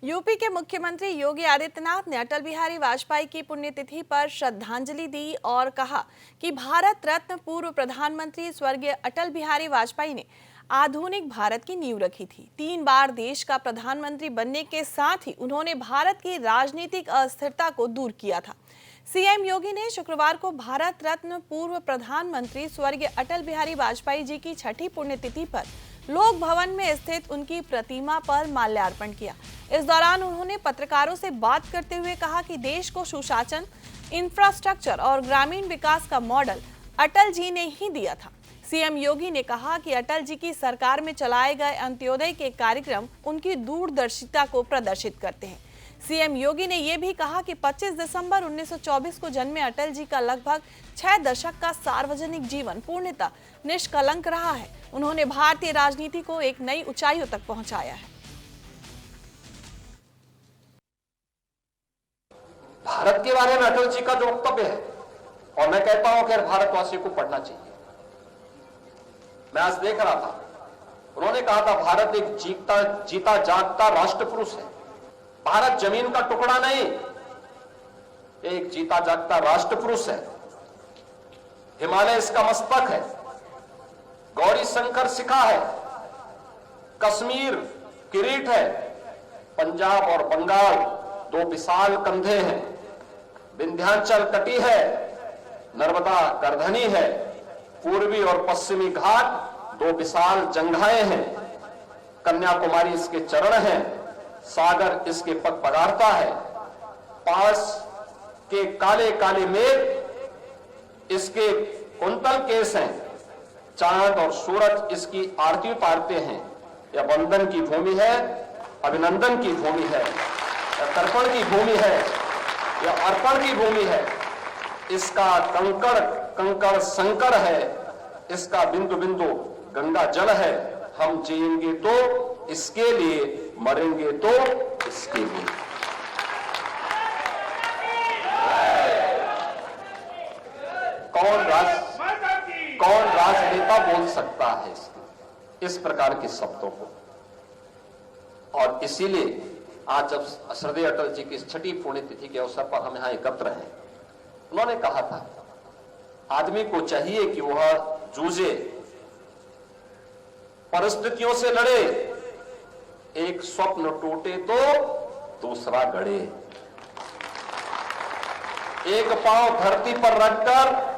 UP के मुख्यमंत्री योगी आदित्यनाथ ने अटल बिहारी वाजपेयी की पुण्यतिथि पर श्रद्धांजलि दी और कहा कि भारत रत्न पूर्व प्रधानमंत्री स्वर्गीय अटल बिहारी वाजपेयी ने आधुनिक भारत की नींव रखी थी। 3 बार देश का प्रधानमंत्री बनने के साथ ही उन्होंने भारत की राजनीतिक अस्थिरता को दूर किया था। सीएम योगी ने शुक्रवार को भारत रत्न पूर्व प्रधानमंत्री स्वर्गीय अटल बिहारी वाजपेयी जी की 6ठी पुण्यतिथि पर लोक भवन में स्थित उनकी प्रतिमा पर माल्यार्पण किया। इस दौरान उन्होंने पत्रकारों से बात करते हुए कहा कि देश को सुशासन, इंफ्रास्ट्रक्चर और ग्रामीण विकास का मॉडल अटल जी ने ही दिया था। सीएम योगी ने कहा कि अटल जी की सरकार में चलाए गए अंत्योदय के कार्यक्रम उनकी दूरदर्शिता को प्रदर्शित करते हैं। सीएम योगी ने यह भी कहा कि 25 दिसंबर 1924 को जन्मे अटल जी का लगभग 6 दशक का सार्वजनिक जीवन पूर्णतः निष्कलंक रहा है। उन्होंने भारतीय राजनीति को एक नई ऊंचाइयों तक पहुंचाया है। भारत के बारे में अटल जी का जो वक्तव्य है, और मैं कहता हूं कि भारतवासियों को पढ़ना चाहिए। मैं आज देख रहा था, उन्होंने कहा था भारत एक जीता जागता राष्ट्र पुरुष है। भारत जमीन का टुकड़ा नहीं, एक जीता जागता राष्ट्र पुरुष है। हिमालय इसका मस्तक है, गौरी शंकर शिखा है, कश्मीर किरीट है, पंजाब और बंगाल 2 विशाल कंधे हैं, विंध्याचल तटी है, नर्मदा करधनी है, पूर्वी और पश्चिमी घाट 2 विशाल जंघाएं हैं, कन्याकुमारी इसके चरण हैं, सागर इसके पग पगारता है, पास के काले काले मेघ इसके कुंतल केस हैं, चांद और सूरज इसकी आरती उतारते हैं। यह वंदन की भूमि है, अभिनंदन की भूमि है, यह तर्पण की भूमि है, यह अर्पण की भूमि है। इसका कंकड़ कंकड़ संकर है, इसका बिंदु बिंदु गंगा जल है। हम जिएंगे तो इसके लिए, मरेंगे तो इसके लिए। कौन राजनेता बोल सकता है इस प्रकार के शब्दों को? और इसीलिए आज जब श्रद्धेय अटल जी की 6ठी पुण्यतिथि के अवसर पर हम यहां एकत्र हैं, उन्होंने कहा था आदमी को चाहिए कि वह जूझे, परिस्थितियों से लड़े, एक स्वप्न टूटे तो दूसरा गढ़े, एक पांव धरती पर रखकर